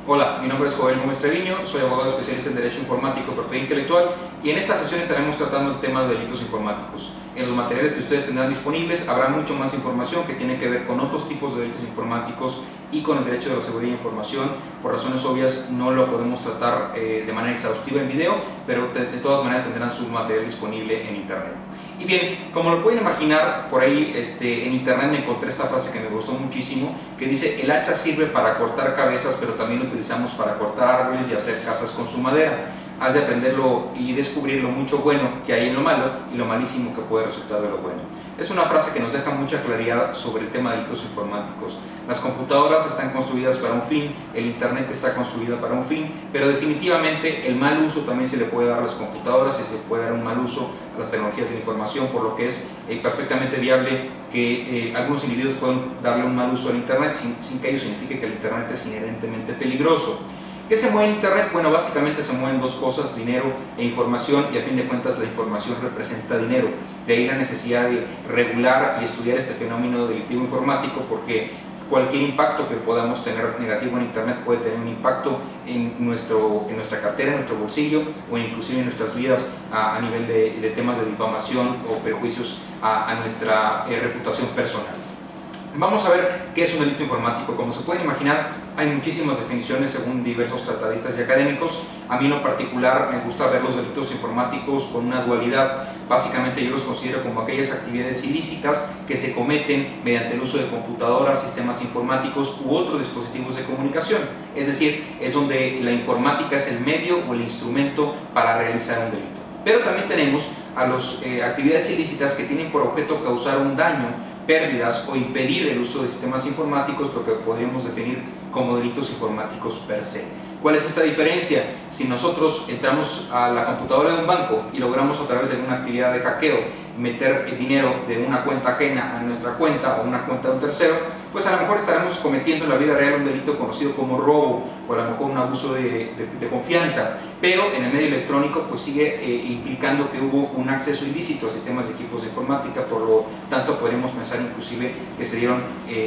Hola, mi nombre es Joel Gómez Treviño, soy abogado especialista en Derecho Informático y Propiedad Intelectual y en esta sesión estaremos tratando el tema de delitos informáticos. En los materiales que ustedes tendrán disponibles habrá mucho más información que tiene que ver con otros tipos de delitos informáticos y con el derecho de la seguridad de información. Por razones obvias no lo podemos tratar de manera exhaustiva en video, pero de todas maneras tendrán su material disponible en internet. Y bien, como lo pueden imaginar, por ahí en internet me encontré esta frase que me gustó muchísimo, que dice: el hacha sirve para cortar cabezas, pero también lo utilizamos para cortar árboles y hacer casas con su madera. Has de aprenderlo y descubrir lo mucho bueno que hay en lo malo y lo malísimo que puede resultar de lo bueno. Es una frase que nos deja mucha claridad sobre el tema de delitos informáticos. Las computadoras están construidas para un fin, el internet está construido para un fin, pero definitivamente el mal uso también se le puede dar a las computadoras y se puede dar un mal uso a las tecnologías de la información, por lo que es perfectamente viable que algunos individuos puedan darle un mal uso al internet sin que ello signifique que el internet es inherentemente peligroso. ¿Qué se mueve en internet? Bueno, básicamente se mueven dos cosas: dinero e información, y a fin de cuentas la información representa dinero. De ahí la necesidad de regular y estudiar este fenómeno delictivo informático, porque cualquier impacto que podamos tener negativo en internet puede tener un impacto en nuestra cartera, en nuestro bolsillo, o inclusive en nuestras vidas a nivel de temas de difamación o perjuicios a nuestra reputación personal. Vamos a ver qué es un delito informático. Como se pueden imaginar, hay muchísimas definiciones según diversos tratadistas y académicos. A mí en lo particular me gusta ver los delitos informáticos con una dualidad. Básicamente yo los considero como aquellas actividades ilícitas que se cometen mediante el uso de computadoras, sistemas informáticos u otros dispositivos de comunicación. Es decir, es donde la informática es el medio o el instrumento para realizar un delito. Pero también tenemos a las actividades ilícitas que tienen por objeto causar un daño, pérdidas o impedir el uso de sistemas informáticos, lo que podríamos definir como delitos informáticos per se. ¿Cuál es esta diferencia? Si nosotros entramos a la computadora de un banco y logramos, a través de una actividad de hackeo, meter dinero de una cuenta ajena a nuestra cuenta o una cuenta de un tercero, pues a lo mejor estaremos cometiendo en la vida real un delito conocido como robo, o a lo mejor un abuso de confianza, pero en el medio electrónico pues sigue implicando que hubo un acceso ilícito a sistemas de equipos de informática. Por lo tanto podríamos pensar inclusive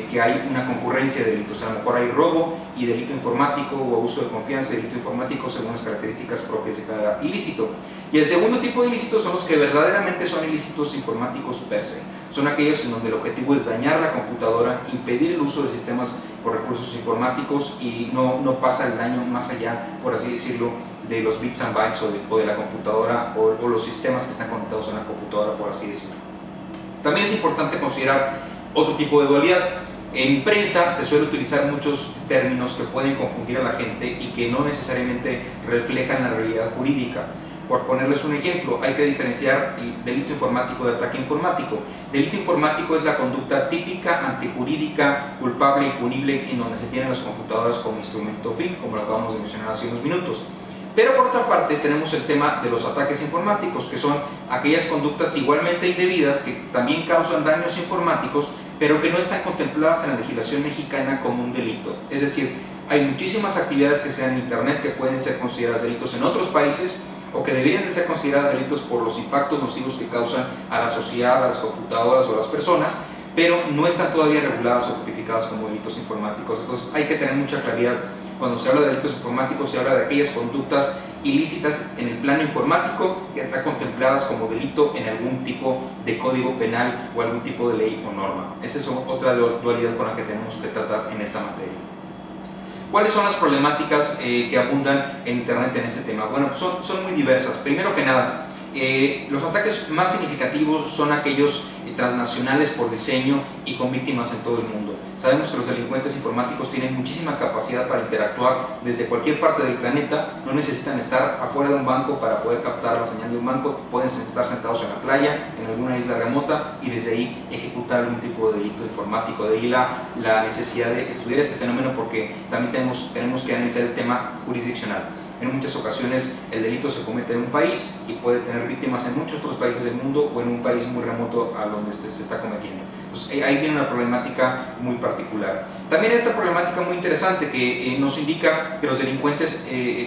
que hay una concurrencia de delitos. A lo mejor hay robo y delito informático, o abuso de confianza y delito informático, según las características propias de cada ilícito. Y el segundo tipo de ilícitos son los que verdaderamente son ilícitos informáticos per se. Son aquellos en donde el objetivo es dañar la computadora, impedir el uso de sistemas o recursos informáticos, y no pasa el daño más allá, por así decirlo, de los bits and bytes o de la computadora o los sistemas que están conectados a la computadora, por así decirlo. También es importante considerar otro tipo de dualidad. En prensa se suele utilizar muchos términos que pueden confundir a la gente y que no necesariamente reflejan la realidad jurídica. Por ponerles un ejemplo, hay que diferenciar el delito informático de ataque informático. Delito informático es la conducta típica, antijurídica, culpable y punible en donde se tienen las computadoras como instrumento fin, como lo acabamos de mencionar hace unos minutos. Pero por otra parte tenemos el tema de los ataques informáticos, que son aquellas conductas igualmente indebidas que también causan daños informáticos, pero que no están contempladas en la legislación mexicana como un delito. Es decir, hay muchísimas actividades que se dan en internet que pueden ser consideradas delitos en otros países, o que deberían de ser consideradas delitos por los impactos nocivos que causan a la sociedad, a las computadoras o a las personas, pero no están todavía reguladas o tipificadas como delitos informáticos. Entonces hay que tener mucha claridad. Cuando se habla de delitos informáticos, se habla de aquellas conductas ilícitas en el plano informático que están contempladas como delito en algún tipo de código penal o algún tipo de ley o norma. Esa es otra dualidad con la que tenemos que tratar en esta materia. ¿Cuáles son las problemáticas que abundan en internet en este tema? Bueno, son muy diversas. Primero que nada, los ataques más significativos son aquellos transnacionales por diseño y con víctimas en todo el mundo. Sabemos que los delincuentes informáticos tienen muchísima capacidad para interactuar desde cualquier parte del planeta. No necesitan estar afuera de un banco para poder captar la señal de un banco. Pueden estar sentados en la playa, en alguna isla remota, y desde ahí ejecutar algún tipo de delito informático. De ahí la necesidad de estudiar este fenómeno, porque también tenemos que analizar el tema jurisdiccional. En muchas ocasiones el delito se comete en un país y puede tener víctimas en muchos otros países del mundo, o en un país muy remoto a donde se está cometiendo. Entonces ahí viene una problemática muy particular. También hay otra problemática muy interesante que nos indica que los delincuentes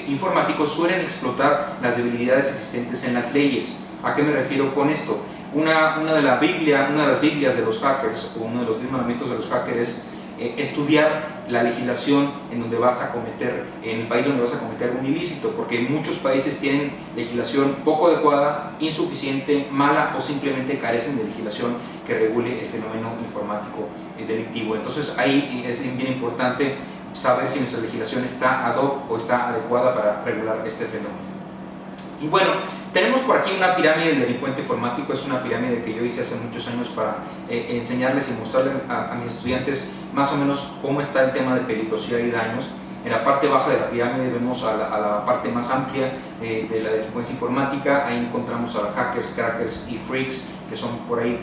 informáticos suelen explotar las debilidades existentes en las leyes. ¿A qué me refiero con esto? Una de las Biblias de los hackers, o uno de los 10 mandamientos de los hackers, es estudiar la legislación en donde vas a cometer, en el país donde vas a cometer algún ilícito, porque muchos países tienen legislación poco adecuada, insuficiente, mala o simplemente carecen de legislación que regule el fenómeno informático delictivo. Entonces ahí es bien importante saber si nuestra legislación está ad hoc o está adecuada para regular este fenómeno. Y bueno, tenemos por aquí una pirámide del delincuente informático. Es una pirámide que yo hice hace muchos años para enseñarles y mostrarles a mis estudiantes más o menos cómo está el tema de peligrosidad y daños. En la parte baja de la pirámide vemos a la parte más amplia de la delincuencia informática. Ahí encontramos a hackers, crackers y freaks, que son por ahí,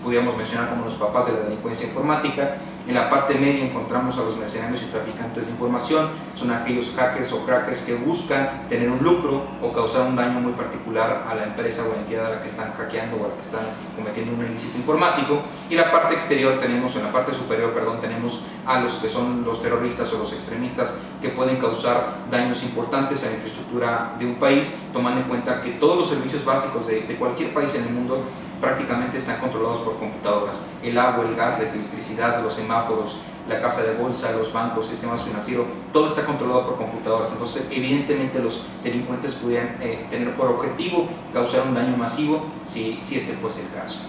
podríamos mencionar como los papás de la delincuencia informática. En la parte media encontramos a los mercenarios y traficantes de información. Son aquellos hackers o crackers que buscan tener un lucro o causar un daño muy particular a la empresa o entidad a la que están hackeando o a la que están cometiendo un ilícito informático. Y la parte exterior tenemos, en la parte superior, perdón, tenemos a los que son los terroristas o los extremistas que pueden causar daños importantes a la infraestructura de un país, tomando en cuenta que todos los servicios básicos de cualquier país en el mundo prácticamente están controlados por computadoras. El agua, el gas, la electricidad, los semáforos, la casa de bolsa, los bancos, sistemas financieros, todo está controlado por computadoras. Entonces, evidentemente los delincuentes pudieran tener por objetivo causar un daño masivo si este fuese el caso.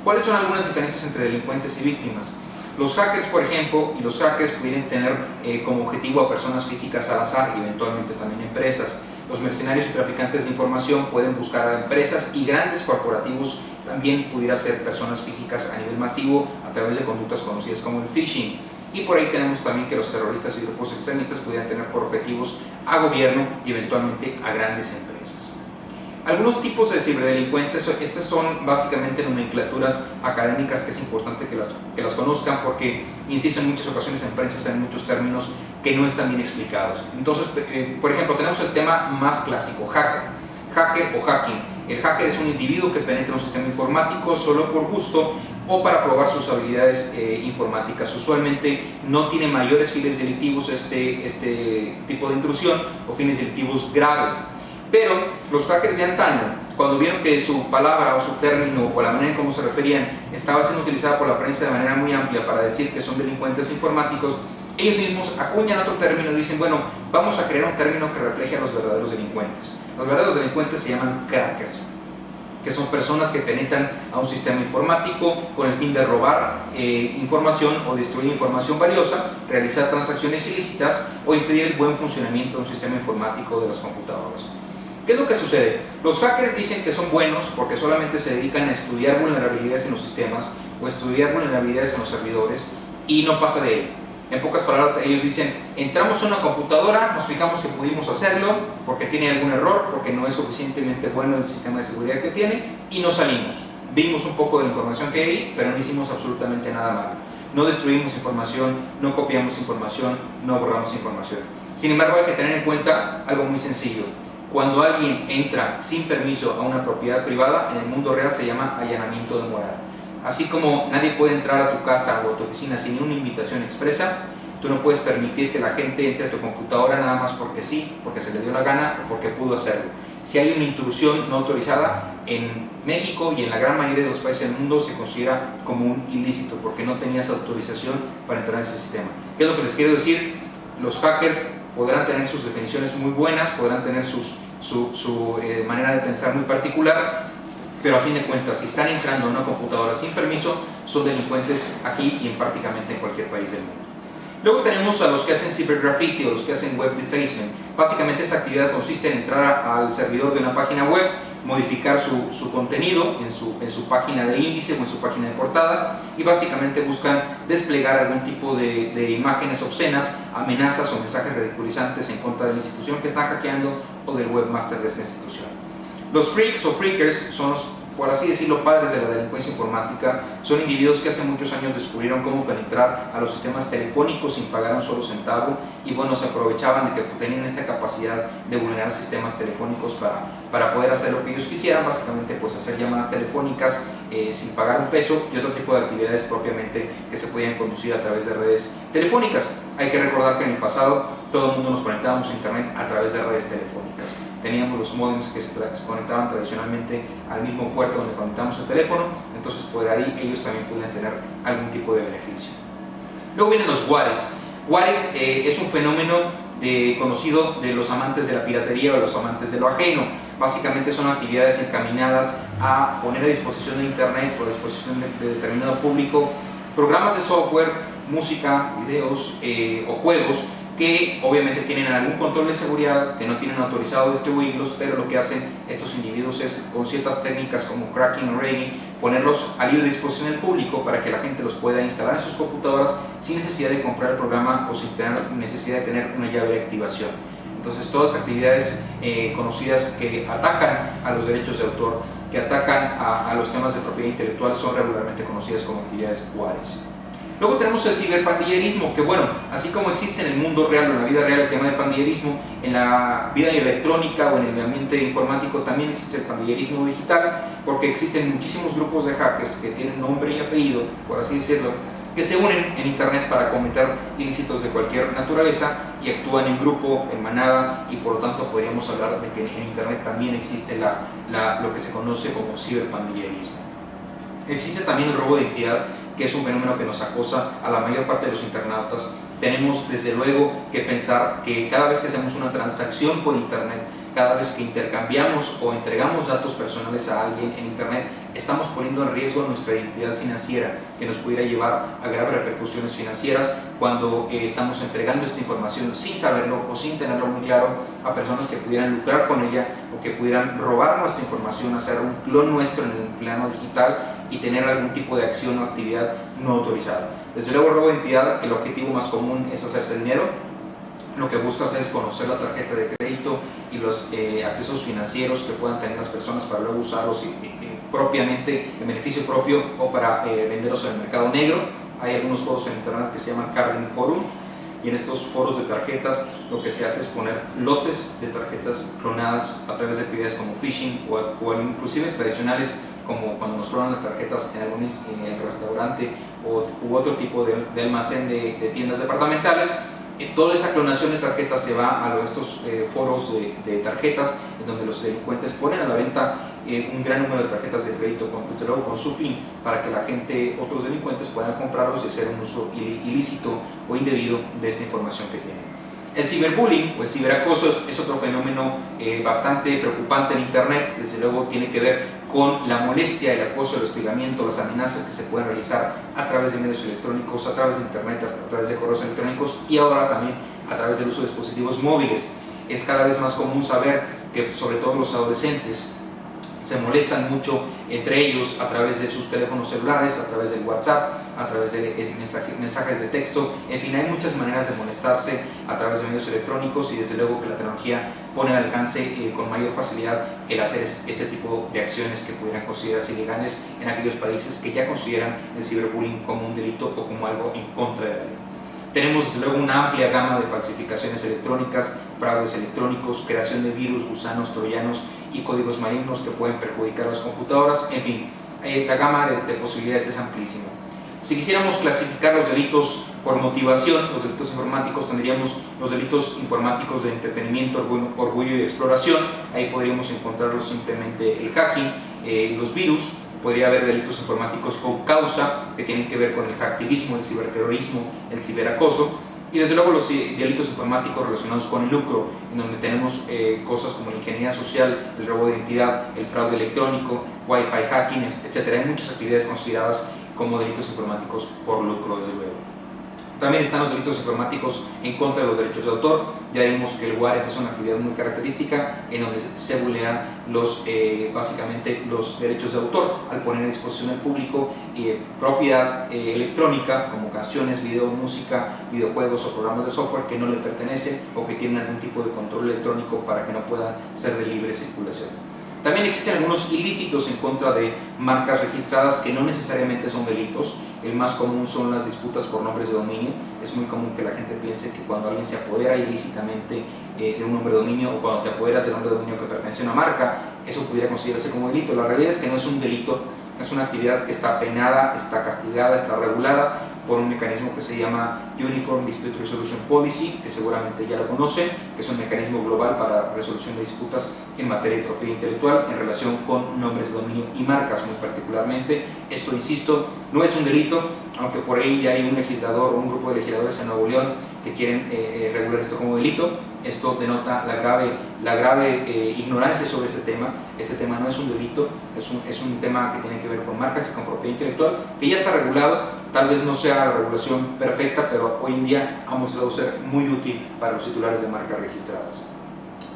¿Cuáles son algunas diferencias entre delincuentes y víctimas? Los hackers, por ejemplo, y los hackers pudieran tener como objetivo a personas físicas al azar y eventualmente también empresas. Los mercenarios y traficantes de información pueden buscar a empresas y grandes corporativos, también pudiera ser personas físicas a nivel masivo a través de conductas conocidas como el phishing. Y por ahí tenemos también que los terroristas y grupos extremistas pudieran tener por objetivos a gobierno y eventualmente a grandes empresas. Algunos tipos de ciberdelincuentes, estas son básicamente nomenclaturas académicas que es importante que las conozcan porque, insisto, en muchas ocasiones en prensa se dan muchos términos que no están bien explicados. Entonces, por ejemplo, tenemos el tema más clásico, hacker o hacking. El hacker es un individuo que penetra un sistema informático solo por gusto o para probar sus habilidades informáticas. Usualmente no tiene mayores fines delictivos este tipo de intrusión o fines delictivos graves. Pero los hackers de antaño, cuando vieron que su palabra o su término o la manera en cómo se referían estaba siendo utilizada por la prensa de manera muy amplia para decir que son delincuentes informáticos, ellos mismos acuñan otro término y dicen, bueno, vamos a crear un término que refleje a los verdaderos delincuentes. Los verdaderos delincuentes se llaman crackers, que son personas que penetran a un sistema informático con el fin de robar información o destruir información valiosa, realizar transacciones ilícitas o impedir el buen funcionamiento de un sistema informático de las computadoras. ¿Qué es lo que sucede? Los hackers dicen que son buenos porque solamente se dedican a estudiar vulnerabilidades en los sistemas o estudiar vulnerabilidades en los servidores y no pasa de ello. En pocas palabras, ellos dicen, entramos a una computadora, nos fijamos que pudimos hacerlo porque tiene algún error, porque no es suficientemente bueno el sistema de seguridad que tiene y nos salimos. Vimos un poco de la información que hay ahí, pero no hicimos absolutamente nada malo. No destruimos información, no copiamos información, no borramos información. Sin embargo, hay que tener en cuenta algo muy sencillo. Cuando alguien entra sin permiso a una propiedad privada, en el mundo real se llama allanamiento de morada. Así como nadie puede entrar a tu casa o a tu oficina sin una invitación expresa, tú no puedes permitir que la gente entre a tu computadora nada más porque sí, porque se le dio la gana o porque pudo hacerlo. Si hay una intrusión no autorizada, en México y en la gran mayoría de los países del mundo se considera como un ilícito porque no tenías autorización para entrar a ese sistema. ¿Qué es lo que les quiero decir? Los hackers podrán tener sus definiciones muy buenas, podrán tener su manera de pensar muy particular, pero a fin de cuentas, si están entrando a una computadora sin permiso, son delincuentes aquí y en prácticamente en cualquier país del mundo. Luego tenemos a los que hacen cybergraffiti o los que hacen web defacement. Básicamente esta actividad consiste en entrar al servidor de una página web, modificar su contenido en su página de índice o en su página de portada y básicamente buscan desplegar algún tipo de imágenes obscenas, amenazas o mensajes ridiculizantes en contra de la institución que está hackeando o del webmaster de esa institución. Los freaks o freakers son los, por así decirlo, padres de la delincuencia informática. Son individuos que hace muchos años descubrieron cómo penetrar a los sistemas telefónicos sin pagar un solo centavo y bueno, se aprovechaban de que tenían esta capacidad de vulnerar sistemas telefónicos para poder hacer lo que ellos quisieran, básicamente pues hacer llamadas telefónicas sin pagar un peso y otro tipo de actividades propiamente que se podían conducir a través de redes telefónicas. Hay que recordar que en el pasado todo el mundo nos conectábamos a internet a través de redes telefónicas. Teníamos los modems que se conectaban tradicionalmente al mismo puerto donde conectamos el teléfono, entonces por ahí ellos también podían tener algún tipo de beneficio. Luego vienen los wares. Wares es un fenómeno conocido de los amantes de la piratería o los amantes de lo ajeno. Básicamente son actividades encaminadas a poner a disposición de Internet o a disposición de determinado público programas de software, música, videos o juegos que obviamente tienen algún control de seguridad, que no tienen autorizado distribuirlos, pero lo que hacen estos individuos es, con ciertas técnicas como cracking o raiding, ponerlos a libre disposición del público para que la gente los pueda instalar en sus computadoras sin necesidad de comprar el programa o sin tener necesidad de tener una llave de activación. Entonces, todas actividades conocidas que atacan a los derechos de autor, que atacan a los temas de propiedad intelectual, son regularmente conocidas como actividades wares. Luego tenemos el ciberpandillerismo, que bueno, así como existe en el mundo real o en la vida real el tema del pandillerismo, en la vida electrónica o en el ambiente informático también existe el pandillerismo digital, porque existen muchísimos grupos de hackers que tienen nombre y apellido, por así decirlo, que se unen en Internet para cometer ilícitos de cualquier naturaleza y actúan en grupo, en manada, y por lo tanto podríamos hablar de que en Internet también existe lo que se conoce como ciberpandillerismo. Existe también el robo de identidad, que es un fenómeno que nos acosa a la mayor parte de los internautas. Tenemos desde luego que pensar que cada vez que hacemos una transacción por Internet, cada vez que intercambiamos o entregamos datos personales a alguien en Internet, estamos poniendo en riesgo nuestra identidad financiera, que nos pudiera llevar a graves repercusiones financieras cuando estamos entregando esta información sin saberlo o sin tenerlo muy claro a personas que pudieran lucrar con ella o que pudieran robar nuestra información, hacer un clon nuestro en el plano digital y tener algún tipo de acción o actividad no autorizada. Desde luego, el robo de identidad, el objetivo más común es hacerse dinero. Lo que buscas es conocer la tarjeta de crédito y los accesos financieros que puedan tener las personas para luego usarlos propiamente en beneficio propio o para venderlos en el mercado negro. Hay algunos foros en internet que se llaman carding forums, y en estos foros de tarjetas lo que se hace es poner lotes de tarjetas clonadas a través de actividades como phishing o inclusive tradicionales, como cuando nos clonan las tarjetas en algún restaurante u otro tipo de almacén de tiendas departamentales. Toda esa clonación de tarjetas se va a estos foros de tarjetas, en donde los delincuentes ponen a la venta un gran número de tarjetas de crédito, desde luego con su PIN, para que la gente, otros delincuentes, puedan comprarlos y hacer un uso ilícito o indebido de esta información que tienen. El ciberbullying o el ciberacoso es otro fenómeno bastante preocupante en Internet. Desde luego tiene que ver con la molestia, el acoso, el hostigamiento, las amenazas que se pueden realizar a través de medios electrónicos, a través de Internet, a través de correos electrónicos y ahora también a través del uso de dispositivos móviles. Es cada vez más común saber que sobre todo los adolescentes se molestan mucho entre ellos a través de sus teléfonos celulares, a través del WhatsApp, a través de mensajes de texto. En fin, hay muchas maneras de molestarse a través de medios electrónicos, y desde luego que la tecnología pone al alcance con mayor facilidad el hacer este tipo de acciones que pudieran considerarse ilegales en aquellos países que ya consideran el ciberbullying como un delito o como algo en contra de la ley. Tenemos desde luego una amplia gama de falsificaciones electrónicas, fraudes electrónicos, creación de virus, gusanos, troyanos y códigos malignos que pueden perjudicar las computadoras. En fin, la gama de posibilidades es amplísima. Si quisiéramos clasificar los delitos por motivación, los delitos informáticos, tendríamos los delitos informáticos de entretenimiento, orgullo y exploración. Ahí podríamos encontrarlos simplemente el hacking, los virus. Podría haber delitos informáticos con causa, que tienen que ver con el hacktivismo, el ciberterrorismo, el ciberacoso, y desde luego los delitos informáticos relacionados con el lucro, en donde tenemos cosas como la ingeniería social, el robo de identidad, el fraude electrónico, wifi hacking, etc. Hay muchas actividades consideradas como delitos informáticos por lucro, desde luego. También están los delitos informáticos en contra de los derechos de autor. Ya vimos que el WARES es una actividad muy característica en donde se vulneran básicamente los derechos de autor al poner a disposición del público propiedad electrónica como canciones, video, música, videojuegos o programas de software que no le pertenecen o que tienen algún tipo de control electrónico para que no puedan ser de libre circulación. También existen algunos ilícitos en contra de marcas registradas que no necesariamente son delitos. El más común son las disputas por nombres de dominio. Es muy común que la gente piense que cuando alguien se apodera ilícitamente de un nombre de dominio, o cuando te apoderas del nombre de dominio que pertenece a una marca, eso pudiera considerarse como delito. La realidad es que no es un delito, es una actividad que está penada, está castigada, está regulada por un mecanismo que se llama Uniform Dispute Resolution Policy, que seguramente ya lo conocen, que es un mecanismo global para resolución de disputas en materia de propiedad intelectual en relación con nombres de dominio y marcas muy particularmente. Esto, insisto, no es un delito, aunque por ahí ya hay un legislador o un grupo de legisladores en Nuevo León que quieren regular esto como delito. Esto denota la grave ignorancia sobre este tema. Este tema no es un delito, es un tema que tiene que ver con marcas y con propiedad intelectual, que ya está regulado. Tal vez no sea la regulación perfecta, pero hoy en día ha mostrado ser muy útil para los titulares de marcas registradas.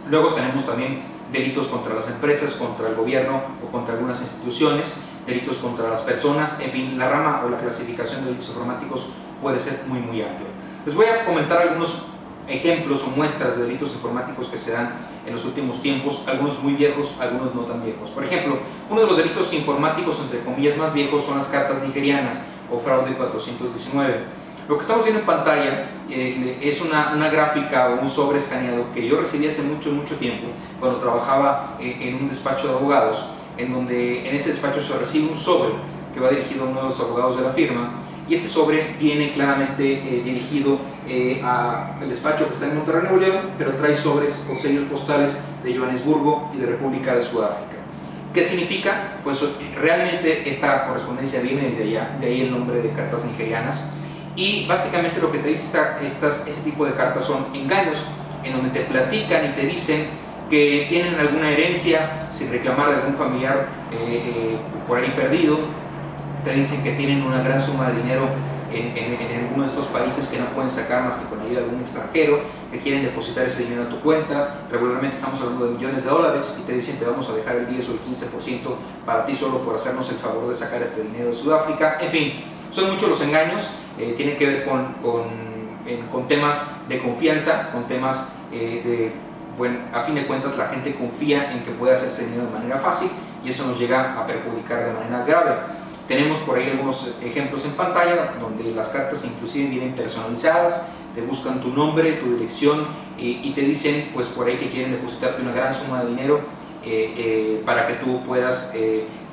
Luego tenemos también delitos contra las empresas, contra el gobierno o contra algunas instituciones, delitos contra las personas, en fin, la rama o la clasificación de delitos informáticos puede ser muy amplia. Les voy a comentar algunos ejemplos o muestras de delitos informáticos que se dan en los últimos tiempos, algunos muy viejos, algunos no tan viejos. Por ejemplo, uno de los delitos informáticos, entre comillas, más viejos son las cartas nigerianas o fraude 419. Lo que estamos viendo en pantalla es una gráfica o un sobre escaneado que yo recibí hace mucho tiempo cuando trabajaba en un despacho de abogados, en donde en ese despacho se recibe un sobre que va dirigido a uno de los abogados de la firma, y ese sobre viene claramente dirigido al despacho que está en Monterrey, Nuevo León, pero trae sobres o sellos postales de Johannesburgo y de República de Sudáfrica. ¿Qué significa? Pues realmente esta correspondencia viene desde allá, de ahí el nombre de cartas nigerianas, y básicamente lo que te dice ese tipo de cartas son engaños, en donde te platican y te dicen que tienen alguna herencia sin reclamar de algún familiar por ahí perdido. Te dicen que tienen una gran suma de dinero en alguno de estos países que no pueden sacar más que con ayuda de algún extranjero, que quieren depositar ese dinero a tu cuenta. Regularmente estamos hablando de millones de dólares y te dicen te vamos a dejar el 10 o el 15% para ti solo por hacernos el favor de sacar este dinero de Sudáfrica. En fin, son muchos los engaños, tienen que ver con temas de confianza, con temas bueno, a fin de cuentas la gente confía en que puede hacerse dinero de manera fácil y eso nos llega a perjudicar de manera grave. Tenemos por ahí algunos ejemplos en pantalla donde las cartas inclusive vienen personalizadas, te buscan tu nombre, tu dirección y te dicen pues por ahí que quieren depositarte una gran suma de dinero para que tú puedas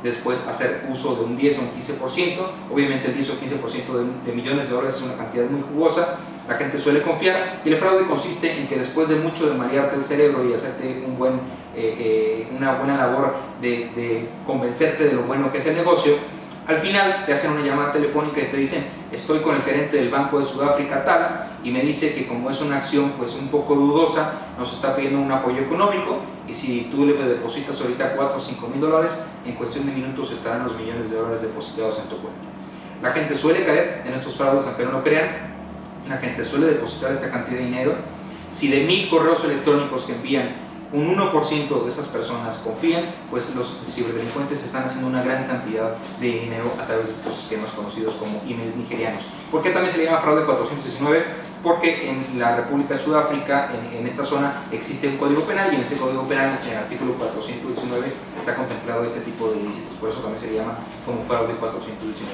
después hacer uso de un 10 o un 15%. Obviamente el 10 o 15% de millones de dólares es una cantidad muy jugosa, la gente suele confiar y el fraude consiste en que después de mucho de marearte el cerebro y hacerte una buena labor de convencerte de lo bueno que es el negocio, al final te hacen una llamada telefónica y te dicen estoy con el gerente del Banco de Sudáfrica tal y me dice que como es una acción pues un poco dudosa nos está pidiendo un apoyo económico y si tú le depositas ahorita 4 o 5 mil dólares en cuestión de minutos estarán los millones de dólares depositados en tu cuenta. La gente suele caer en estos fraudes aunque no lo crean, la gente suele depositar esta cantidad de dinero. Si de 1000 correos electrónicos que envían un 1% de esas personas confían, pues los ciberdelincuentes están haciendo una gran cantidad de dinero a través de estos sistemas conocidos como emails nigerianos. ¿Por qué también se le llama fraude 419? Porque en la República de Sudáfrica, en esta zona, existe un código penal y en ese código penal, en el artículo 419, está contemplado este tipo de ilícitos. Por eso también se le llama como fraude 419.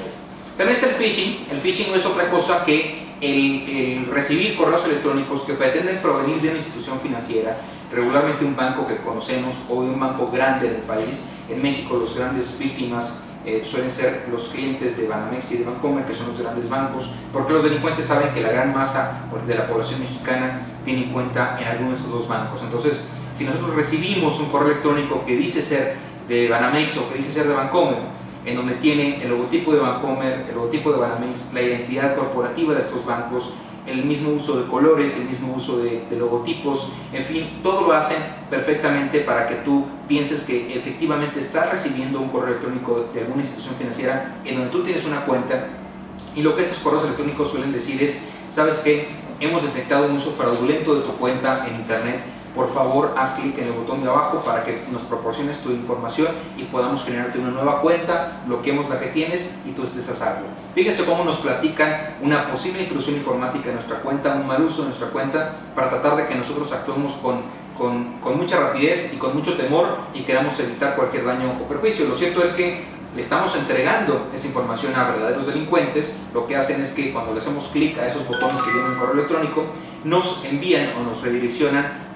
También está el phishing. El phishing no es otra cosa que el recibir correos electrónicos que pretenden provenir de una institución financiera, regularmente un banco que conocemos o de un banco grande del país. En México los grandes víctimas suelen ser los clientes de Banamex y de Bancomer, que son los grandes bancos, porque los delincuentes saben que la gran masa de la población mexicana tiene cuenta en alguno de estos dos bancos. Entonces, si nosotros recibimos un correo electrónico que dice ser de Banamex o que dice ser de Bancomer, en donde tiene el logotipo de Bancomer, el logotipo de Banamex, la identidad corporativa de estos bancos, el mismo uso de colores, el mismo uso de logotipos, en fin, todo lo hacen perfectamente para que tú pienses que efectivamente estás recibiendo un correo electrónico de alguna institución financiera en donde tú tienes una cuenta, y lo que estos correos electrónicos suelen decir es, ¿sabes qué? Hemos detectado un uso fraudulento de tu cuenta en internet, por favor haz clic en el botón de abajo para que nos proporciones tu información y podamos generarte una nueva cuenta, bloqueemos la que tienes y tú estés a salvo. Fíjense cómo nos platican una posible intrusión informática en nuestra cuenta, un mal uso de nuestra cuenta, para tratar de que nosotros actuemos con mucha rapidez y con mucho temor y queramos evitar cualquier daño o perjuicio. Lo cierto es que le estamos entregando esa información a verdaderos delincuentes. Lo que hacen es que cuando le hacemos clic a esos botones que vienen en el correo electrónico, nos envían o nos redireccionan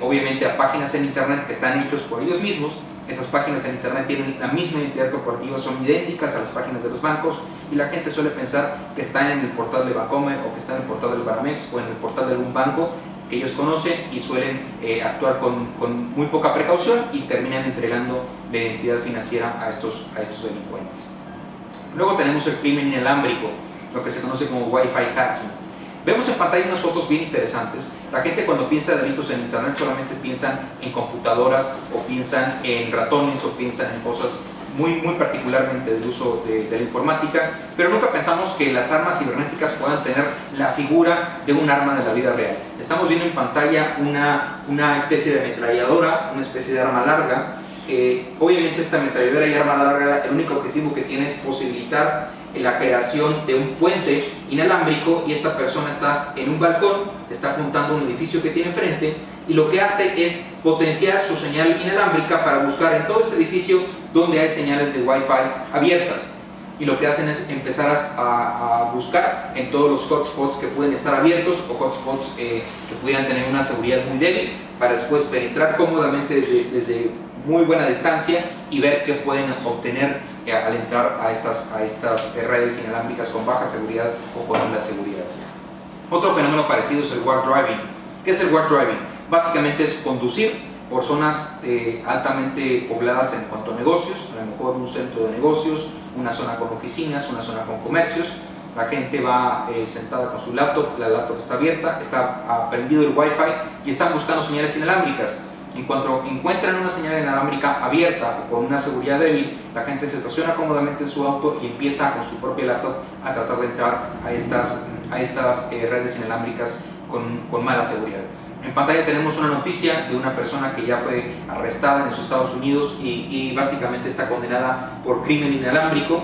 obviamente a páginas en internet que están hechos por ellos mismos. Esas páginas en internet tienen la misma identidad corporativa, son idénticas a las páginas de los bancos y la gente suele pensar que están en el portal de Bancomer o que están en el portal del Banamex o en el portal de algún banco que ellos conocen y suelen actuar con muy poca precaución y terminan entregando la identidad financiera a estos delincuentes. Luego tenemos el crimen inalámbrico, lo que se conoce como Wi-Fi hacking. Vemos en pantalla unas fotos bien interesantes. La gente cuando piensa en delitos en internet solamente piensan en computadoras o piensan en ratones o piensan en cosas muy particularmente del uso de la informática, pero nunca pensamos que las armas cibernéticas puedan tener la figura de un arma de la vida real. Estamos viendo en pantalla una especie de ametralladora, una especie de arma larga. Obviamente esta ametralladora y arma larga, el único objetivo que tiene es posibilitar la creación de un puente inalámbrico, y esta persona está en un balcón, está apuntando a un edificio que tiene enfrente, y lo que hace es potenciar su señal inalámbrica para buscar en todo este edificio donde hay señales de Wi-Fi abiertas, y lo que hacen es empezar a buscar en todos los hotspots que pueden estar abiertos o hotspots que pudieran tener una seguridad muy débil, para después penetrar cómodamente desde muy buena distancia y ver qué pueden obtener al entrar a estas redes inalámbricas con baja seguridad o con alta seguridad. Otro fenómeno parecido es el warp driving. ¿Qué es el warp driving? Básicamente es conducir por zonas altamente pobladas en cuanto a negocios, a lo mejor un centro de negocios, una zona con oficinas, una zona con comercios. La gente va sentada con su laptop, la laptop está abierta, está prendido el Wi-Fi y están buscando señales inalámbricas. En cuanto encuentran una señal inalámbrica abierta o con una seguridad débil, la gente se estaciona cómodamente en su auto y empieza con su propia laptop a tratar de entrar a estas redes inalámbricas con mala seguridad. En pantalla tenemos una noticia de una persona que ya fue arrestada en los Estados Unidos y básicamente está condenada por crimen inalámbrico.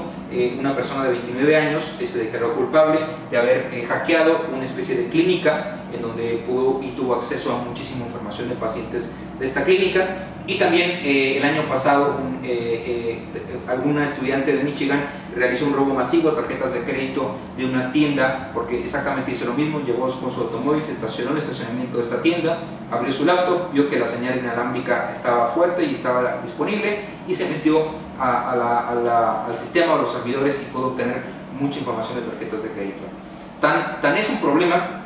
Una persona de 29 años se declaró culpable de haber hackeado una especie de clínica en donde pudo y tuvo acceso a muchísima información de pacientes de esta clínica. Y también el año pasado alguna estudiante de Michigan realizó un robo masivo de tarjetas de crédito de una tienda, porque exactamente hizo lo mismo. Llegó con su automóvil, se estacionó en el estacionamiento de esta tienda, abrió su laptop, vio que la señal inalámbrica estaba fuerte y estaba disponible, y se metió al sistema, a los servidores, y pudo obtener mucha información de tarjetas de crédito. Tan es un problema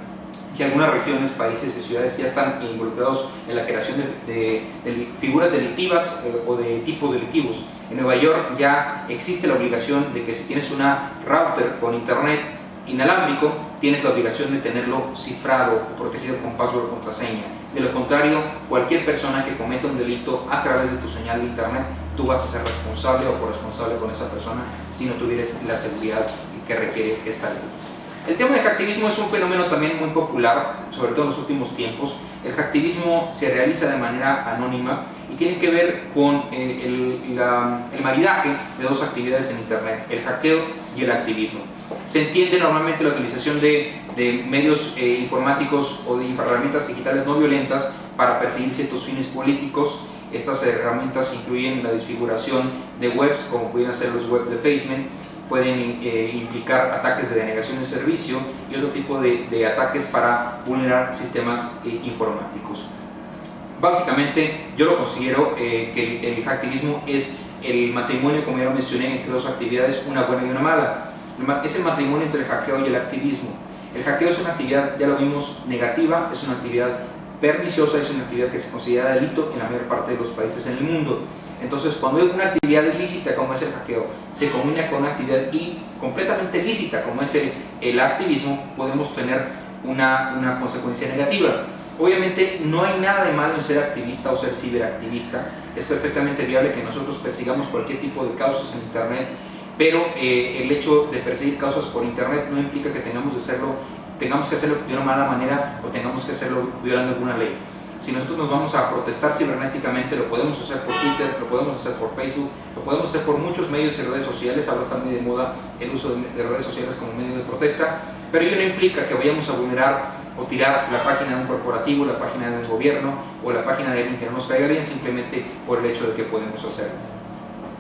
que algunas regiones, países y ciudades ya están involucrados en la creación de figuras delictivas o de tipos delictivos. En Nueva York ya existe la obligación de que si tienes una router con internet inalámbrico, tienes la obligación de tenerlo cifrado o protegido con password o contraseña. De lo contrario, cualquier persona que cometa un delito a través de tu señal de internet, tú vas a ser responsable o corresponsable con esa persona si no tuvieras la seguridad que requiere esta ley. El tema del hacktivismo es un fenómeno también muy popular, sobre todo en los últimos tiempos. El hacktivismo se realiza de manera anónima y tiene que ver con el maridaje de dos actividades en internet, el hackeo y el activismo. Se entiende normalmente la utilización de medios informáticos o de herramientas digitales no violentas para perseguir ciertos fines políticos. Estas herramientas incluyen la desfiguración de webs, como pueden ser los web defacement, pueden implicar ataques de denegación de servicio y otro tipo de ataques para vulnerar sistemas informáticos. Básicamente, yo lo considero que el hacktivismo es el matrimonio, como ya lo mencioné, entre dos actividades, una buena y una mala. Es el matrimonio entre el hackeo y el activismo. El hackeo es una actividad, ya lo vimos, negativa, es una actividad perniciosa, es una actividad que se considera delito en la mayor parte de los países en el mundo. Entonces, cuando hay una actividad ilícita como es el hackeo se combina con una actividad completamente lícita como es el activismo, podemos tener una consecuencia negativa. Obviamente no hay nada de malo en ser activista o ser ciberactivista. Es perfectamente viable que nosotros persigamos cualquier tipo de causas en internet, pero el hecho de perseguir causas por internet no implica que tengamos que hacerlo de una mala manera o tengamos que hacerlo violando alguna ley. Si nosotros nos vamos a protestar cibernéticamente, lo podemos hacer por Twitter, lo podemos hacer por Facebook, lo podemos hacer por muchos medios y redes sociales. Ahora está muy de moda el uso de redes sociales como medio de protesta, pero ello no implica que vayamos a vulnerar o tirar la página de un corporativo, la página de un gobierno o la página de alguien que no nos caiga bien, simplemente por el hecho de que podemos hacerlo.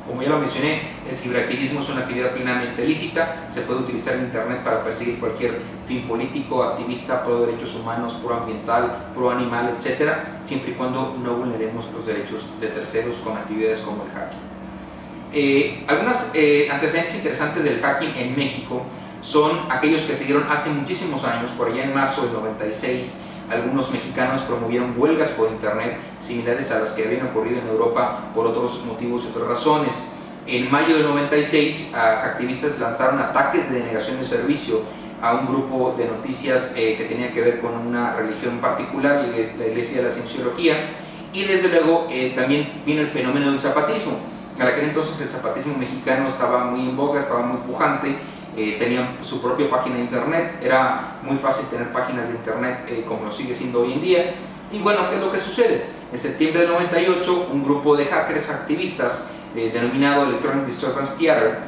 Como ya lo mencioné, el ciberactivismo es una actividad plenamente lícita, se puede utilizar en internet para perseguir cualquier fin político, activista, pro derechos humanos, pro ambiental, pro animal, etc., siempre y cuando no vulneremos los derechos de terceros con actividades como el hacking. Algunos antecedentes interesantes del hacking en México son aquellos que se dieron hace muchísimos años. Por allá en marzo del 96, algunos mexicanos promovieron huelgas por internet similares a las que habían ocurrido en Europa por otros motivos y otras razones. En mayo del 96, activistas lanzaron ataques de denegación de servicio a un grupo de noticias que tenía que ver con una religión particular, la Iglesia de la Cienciología, y desde luego también vino el fenómeno del zapatismo. En aquel entonces el zapatismo mexicano estaba muy en boga, estaba muy pujante, tenían su propia página de internet, era muy fácil tener páginas de internet como lo sigue siendo hoy en día. Y bueno, ¿qué es lo que sucede? En septiembre del 98, un grupo de hackers activistas denominado Electronic Disturbance Theater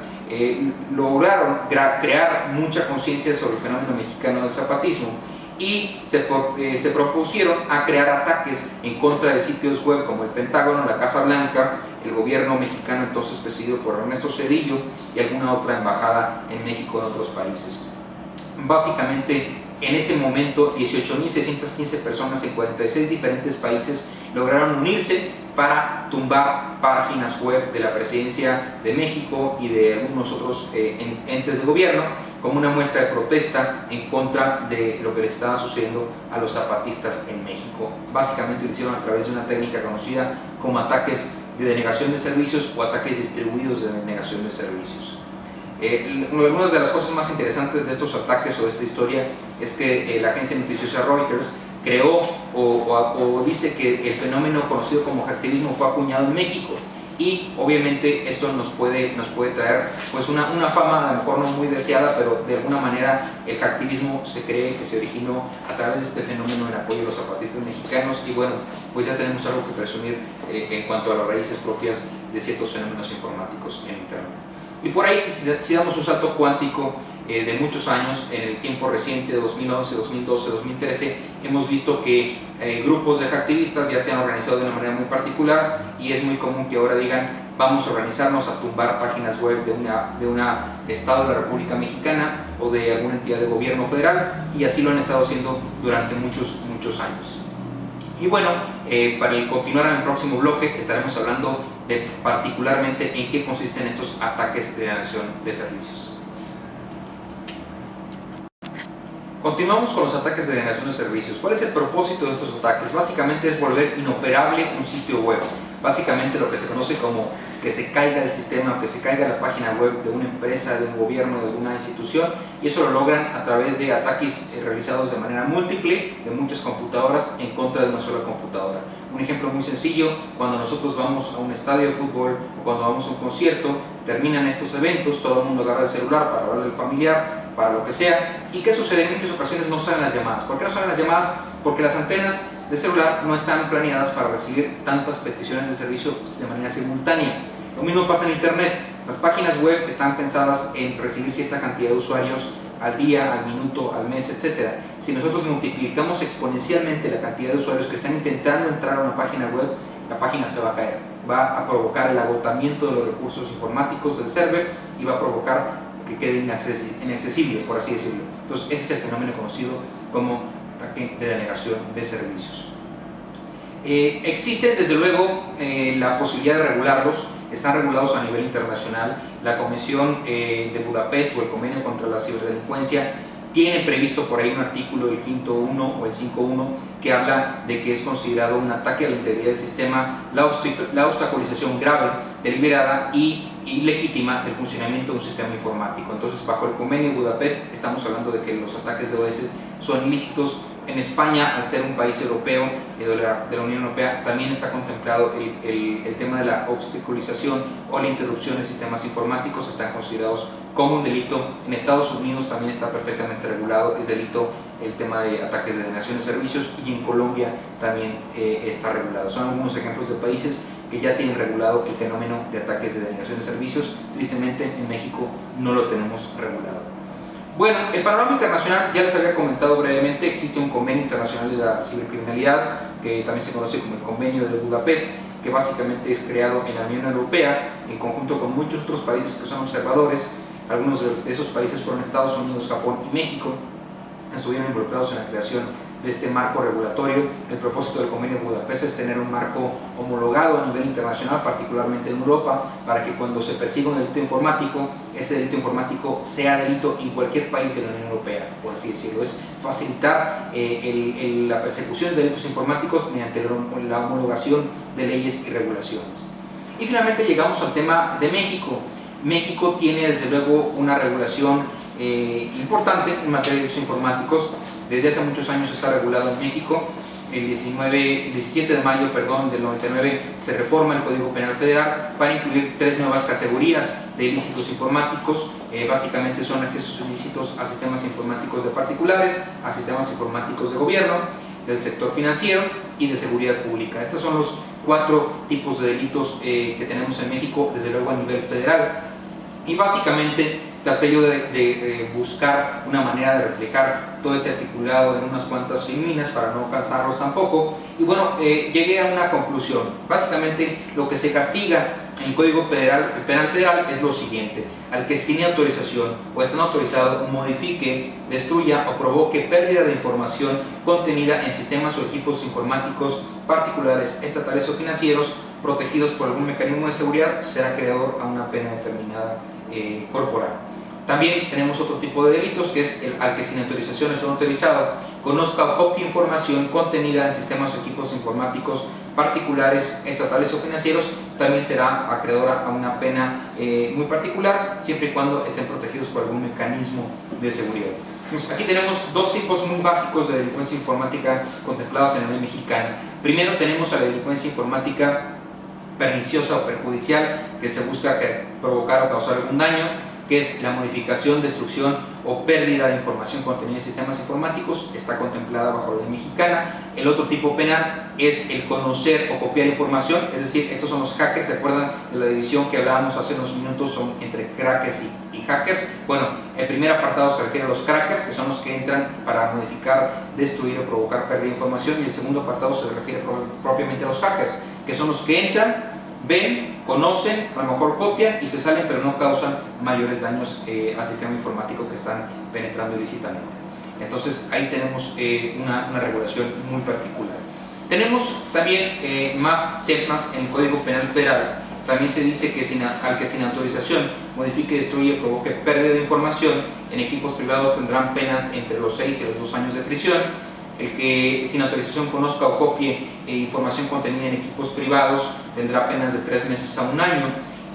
lograron crear mucha conciencia sobre el fenómeno mexicano del zapatismo y se propusieron a crear ataques en contra de sitios web como el Pentágono, la Casa Blanca, el gobierno mexicano entonces presidido por Ernesto Zedillo y alguna otra embajada en México en otros países. Básicamente, en ese momento, 18.615 personas en 46 diferentes países lograron unirse para tumbar páginas web de la Presidencia de México y de algunos otros entes de gobierno como una muestra de protesta en contra de lo que les estaba sucediendo a los zapatistas en México. Básicamente lo hicieron a través de una técnica conocida como ataques de denegación de servicios o ataques distribuidos de denegación de servicios. Una de las cosas más interesantes de estos ataques o de esta historia es que la agencia noticiosa Reuters creó o dice que el fenómeno conocido como hacktivismo fue acuñado en México, y obviamente esto nos puede traer pues una fama a lo mejor no muy deseada, pero de alguna manera el hacktivismo se cree que se originó a través de este fenómeno en apoyo a los zapatistas mexicanos, y bueno, pues ya tenemos algo que presumir en cuanto a las raíces propias de ciertos fenómenos informáticos en internet. Y por ahí, si damos un salto cuántico de muchos años, en el tiempo reciente, 2011, 2012, 2013, hemos visto que grupos de hacktivistas ya se han organizado de una manera muy particular, y es muy común que ahora digan: vamos a organizarnos a tumbar páginas web de un estado de la República Mexicana o de alguna entidad de gobierno federal, y así lo han estado haciendo durante muchos años. Y bueno, para continuar en el próximo bloque estaremos hablando de particularmente en qué consisten estos ataques de denegación de servicios. Continuamos con los ataques de denegación de servicios. ¿Cuál es el propósito de estos ataques? Básicamente es volver inoperable un sitio web. Básicamente lo que se conoce como que se caiga el sistema, que se caiga la página web de una empresa, de un gobierno, de alguna institución, y eso lo logran a través de ataques realizados de manera múltiple de muchas computadoras en contra de una sola computadora. Un ejemplo muy sencillo: cuando nosotros vamos a un estadio de fútbol o cuando vamos a un concierto, terminan estos eventos, todo el mundo agarra el celular para hablarle al familiar, para lo que sea, y ¿qué sucede? En muchas ocasiones no salen las llamadas. ¿Por qué no salen las llamadas? Porque las antenas de celular no están planeadas para recibir tantas peticiones de servicio de manera simultánea. Lo mismo pasa en internet. Las páginas web están pensadas en recibir cierta cantidad de usuarios al día, al minuto, al mes, etc. Si nosotros multiplicamos exponencialmente la cantidad de usuarios que están intentando entrar a una página web, la página se va a caer, va a provocar el agotamiento de los recursos informáticos del server y va a provocar que quede inaccesible, por así decirlo. Entonces ese es el fenómeno conocido como ataque de denegación de servicios. Existe desde luego la posibilidad de regularlos. Están regulados a nivel internacional. La Convención de Budapest o el Convenio contra la Ciberdelincuencia tiene previsto por ahí un artículo, el 5.1 o el 5.1, que habla de que es considerado un ataque a la integridad del sistema la obstaculización grave, deliberada y ilegítima del funcionamiento de un sistema informático. Entonces, bajo el Convenio de Budapest estamos hablando de que los ataques de OS son ilícitos. En España, al ser un país europeo de la Unión Europea, también está contemplado el tema de la obstaculización o la interrupción de sistemas informáticos, están considerados como un delito. En Estados Unidos también está perfectamente regulado, es delito el tema de ataques de denegación de servicios, y en Colombia también está regulado. Son algunos ejemplos de países que ya tienen regulado el fenómeno de ataques de denegación de servicios. Tristemente en México no lo tenemos regulado. Bueno, el panorama internacional ya les había comentado brevemente. Existe un convenio internacional de la cibercriminalidad que también se conoce como el Convenio de Budapest, que básicamente es creado en la Unión Europea en conjunto con muchos otros países que son observadores. Algunos de esos países fueron Estados Unidos, Japón y México, que estuvieron involucrados en la creación de este marco regulatorio. El propósito del Convenio de Budapest es tener un marco homologado a nivel internacional, particularmente en Europa, para que cuando se persiga un delito informático, ese delito informático sea delito en cualquier país de la Unión Europea, por así decirlo. Es facilitar la persecución de delitos informáticos mediante la homologación de leyes y regulaciones. Y finalmente llegamos al tema de México. México tiene desde luego una regulación importante en materia de delitos informáticos. Desde hace muchos años está regulado en México. El 17 de mayo del 99 se reforma el Código Penal Federal para incluir 3 nuevas categorías de ilícitos informáticos. Básicamente son accesos ilícitos a sistemas informáticos de particulares, a sistemas informáticos de gobierno, del sector financiero y de seguridad pública. Estos son los 4 tipos de delitos que tenemos en México, desde luego a nivel federal. Y básicamente traté yo de buscar una manera de reflejar todo este articulado en unas cuantas filminas para no cansarlos tampoco. Y bueno, llegué a una conclusión. Básicamente lo que se castiga en el Código Penal Federal es lo siguiente: al que sin autorización o esté no autorizado modifique, destruya o provoque pérdida de información contenida en sistemas o equipos informáticos particulares, estatales o financieros protegidos por algún mecanismo de seguridad, será acreedor a una pena determinada corporal. También tenemos otro tipo de delitos, que es al que sin autorización o esté no autorizado conozca o copie información contenida en sistemas o equipos informáticos particulares, estatales o financieros, también será acreedora a una pena muy particular, siempre y cuando estén protegidos por algún mecanismo de seguridad. Entonces, aquí tenemos 2 tipos muy básicos de delincuencia informática contemplados en la ley mexicana. Primero tenemos a la delincuencia informática perniciosa o perjudicial, que se busca provocar o causar algún daño, que es la modificación, destrucción o pérdida de información contenida en sistemas informáticos, está contemplada bajo la ley mexicana. El otro tipo penal es el conocer o copiar información, es decir, estos son los hackers. ¿Se acuerdan de la división que hablábamos hace unos minutos? Son entre crackers y hackers. Bueno, el primer apartado se refiere a los crackers, que son los que entran para modificar, destruir o provocar pérdida de información, y el segundo apartado se refiere propiamente a los hackers, que son los que entran, ven, conocen, a lo mejor copian y se salen, pero no causan mayores daños al sistema informático que están penetrando ilícitamente. Entonces ahí tenemos una regulación muy particular. Tenemos también más temas en el Código Penal Federal. También se dice que al que sin autorización modifique, destruye, provoque pérdida de información en equipos privados tendrán penas entre los 6 y los 2 años de prisión. El que sin autorización conozca o copie información contenida en equipos privados tendrá penas de 3 meses a 1 año.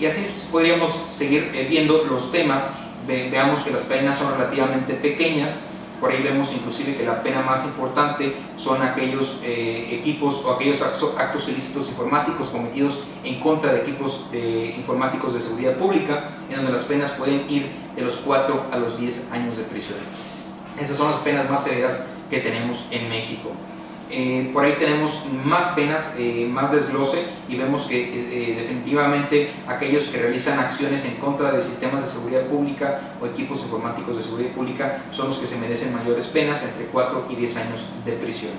Y así podríamos seguir viendo los temas. Veamos que las penas son relativamente pequeñas. Por ahí vemos inclusive que la pena más importante son aquellos equipos o aquellos actos ilícitos informáticos cometidos en contra de equipos informáticos de seguridad pública, en donde las penas pueden ir de los 4 a los 10 años de prisión. Esas son las penas más severas que tenemos en México. Por ahí tenemos más penas, más desglose, y vemos que definitivamente aquellos que realizan acciones en contra de sistemas de seguridad pública o equipos informáticos de seguridad pública son los que se merecen mayores penas, entre 4 y 10 años de prisión.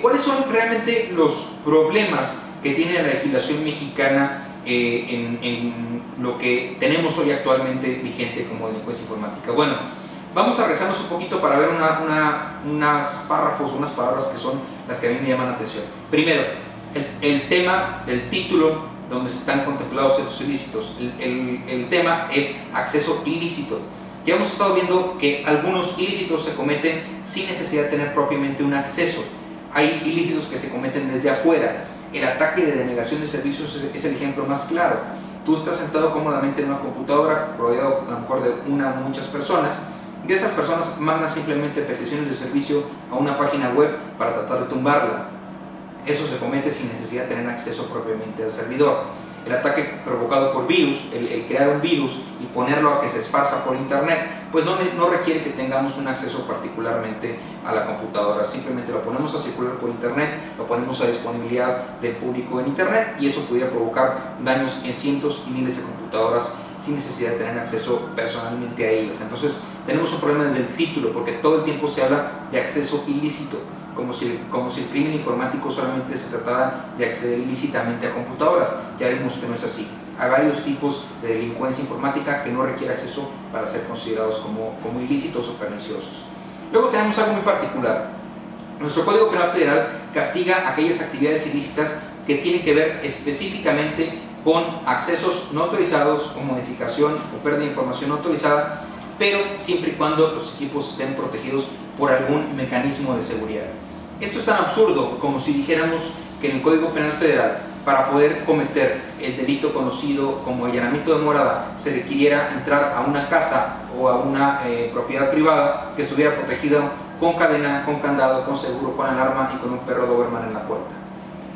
¿Cuáles son realmente los problemas que tiene la legislación mexicana en lo que tenemos hoy actualmente vigente como delincuencia informática? Bueno, vamos a rezarnos un poquito para ver unos párrafos, unas palabras que son las que a mí me llaman la atención. Primero, el tema del título donde están contemplados estos ilícitos. El tema es acceso ilícito. Ya hemos estado viendo que algunos ilícitos se cometen sin necesidad de tener propiamente un acceso. Hay ilícitos que se cometen desde afuera. El ataque de denegación de servicios es el ejemplo más claro. Tú estás sentado cómodamente en una computadora, rodeado a lo mejor de una o muchas personas, y esas personas mandan simplemente peticiones de servicio a una página web para tratar de tumbarla. Eso se comete sin necesidad de tener acceso propiamente al servidor. El ataque provocado por virus, el crear un virus y ponerlo a que se esparza por internet, pues no requiere que tengamos un acceso particularmente a la computadora. Simplemente lo ponemos a circular por internet, lo ponemos a disponibilidad del público en internet, y eso pudiera provocar daños en cientos y miles de computadoras sin necesidad de tener acceso personalmente a ellas. Entonces tenemos un problema desde el título, porque todo el tiempo se habla de acceso ilícito, como si el crimen informático solamente se tratara de acceder ilícitamente a computadoras. Ya vemos que no es así. Hay varios tipos de delincuencia informática que no requiere acceso para ser considerados como ilícitos o perniciosos. Luego tenemos algo muy particular. Nuestro Código Penal Federal castiga aquellas actividades ilícitas que tienen que ver específicamente con accesos no autorizados o modificación o pérdida de información no autorizada, pero siempre y cuando los equipos estén protegidos por algún mecanismo de seguridad. Esto es tan absurdo como si dijéramos que en el Código Penal Federal, para poder cometer el delito conocido como allanamiento de morada, se requiriera entrar a una casa o a una propiedad privada que estuviera protegida con cadena, con candado, con seguro, con alarma y con un perro Doberman en la puerta.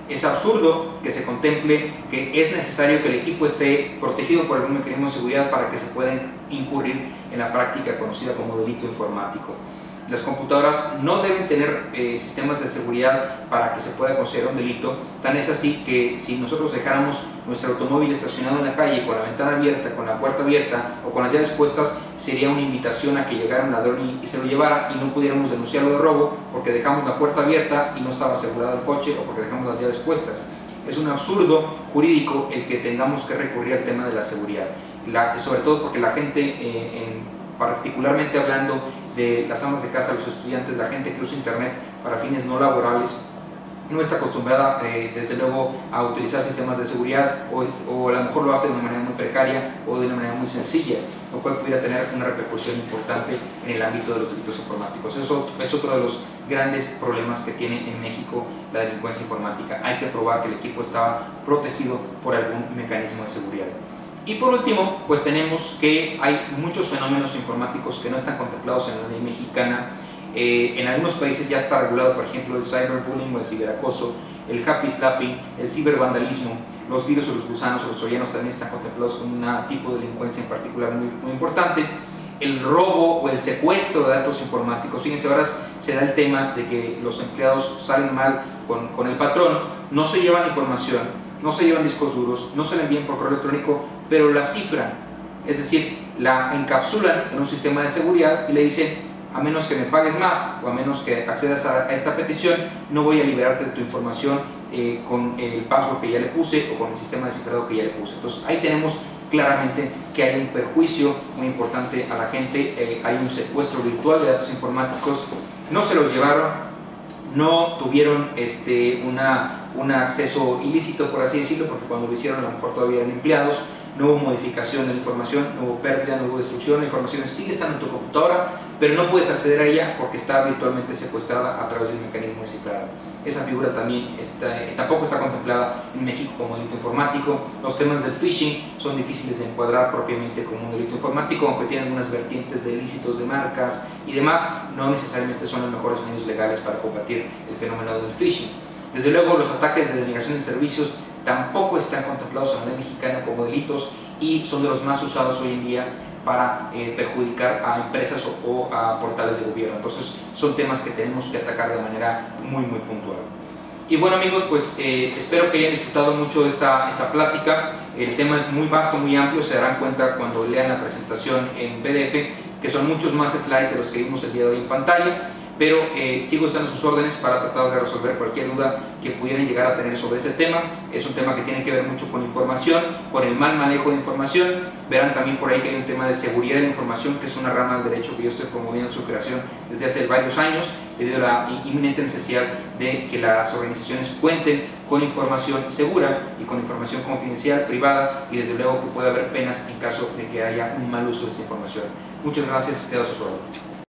Es absurdo que se contemple que es necesario que el equipo esté protegido por algún mecanismo de seguridad para que se pueda incurrir en la práctica conocida como delito informático. Las computadoras no deben tener sistemas de seguridad para que se pueda considerar un delito. Tan es así que si nosotros dejáramos nuestro automóvil estacionado en la calle con la ventana abierta, con la puerta abierta o con las llaves puestas, sería una invitación a que llegara un ladrón y se lo llevara, y no pudiéramos denunciarlo de robo porque dejamos la puerta abierta y no estaba asegurado el coche, o porque dejamos las llaves puestas. Es un absurdo jurídico el que tengamos que recurrir al tema de la seguridad, sobre todo porque la gente, particularmente hablando de las amas de casa, los estudiantes, la gente que usa internet para fines no laborales, no está acostumbrada desde luego a utilizar sistemas de seguridad, o a lo mejor lo hace de una manera muy precaria o de una manera muy sencilla, lo cual pudiera tener una repercusión importante en el ámbito de los delitos informáticos. Eso es otro de los grandes problemas que tiene en México la delincuencia informática. Hay que probar que el equipo estaba protegido por algún mecanismo de seguridad. Y por último, pues tenemos que hay muchos fenómenos informáticos que no están contemplados en la ley mexicana. En algunos países ya está regulado, por ejemplo, el cyberbullying o el ciberacoso, el happy slapping, el cibervandalismo, los virus o los gusanos o los troyanos también están contemplados como un tipo de delincuencia en particular muy importante. El robo o el secuestro de datos informáticos. Fíjense, ahora se da el tema de que los empleados salen mal con el patrón, no se llevan información, no se llevan discos duros, no se la envían por correo electrónico, pero la cifran, es decir, la encapsulan en un sistema de seguridad y le dicen: a menos que me pagues más o a menos que accedas a esta petición, no voy a liberarte de tu información con el password que ya le puse o con el sistema de cifrado que ya le puse. Entonces ahí tenemos claramente que hay un perjuicio muy importante a la gente, hay un secuestro virtual de datos informáticos, no se los llevaron, no tuvieron un acceso ilícito, por así decirlo, porque cuando lo hicieron a lo mejor todavía eran empleados, no hubo modificación de la información, no hubo pérdida, no hubo destrucción, la información sigue estando en tu computadora, pero no puedes acceder a ella porque está virtualmente secuestrada a través del mecanismo de cifrado. Esa figura también tampoco está contemplada en México como delito informático. Los temas del phishing son difíciles de encuadrar propiamente como un delito informático, aunque tienen algunas vertientes de ilícitos de marcas y demás, no necesariamente son los mejores medios legales para combatir el fenómeno del phishing. Desde luego, los ataques de denegación de servicios tampoco están contemplados en la ley mexicana como delitos y son de los más usados hoy en día para perjudicar a empresas o a portales de gobierno. Entonces son temas que tenemos que atacar de manera muy puntual. Y bueno, amigos, pues espero que hayan disfrutado mucho de esta plática. El tema es muy vasto, muy amplio, se darán cuenta cuando lean la presentación en PDF que son muchos más slides de los que vimos el día de hoy en pantalla, pero sigo estando a sus órdenes para tratar de resolver cualquier duda que pudieran llegar a tener sobre ese tema. Es un tema que tiene que ver mucho con información, con el mal manejo de información. Verán también por ahí que hay un tema de seguridad de la información, que es una rama del derecho que yo estoy promoviendo su creación desde hace varios años, debido a la inminente necesidad de que las organizaciones cuenten con información segura y con información confidencial, privada, y desde luego que pueda haber penas en caso de que haya un mal uso de esta información. Muchas gracias, quedo a sus órdenes.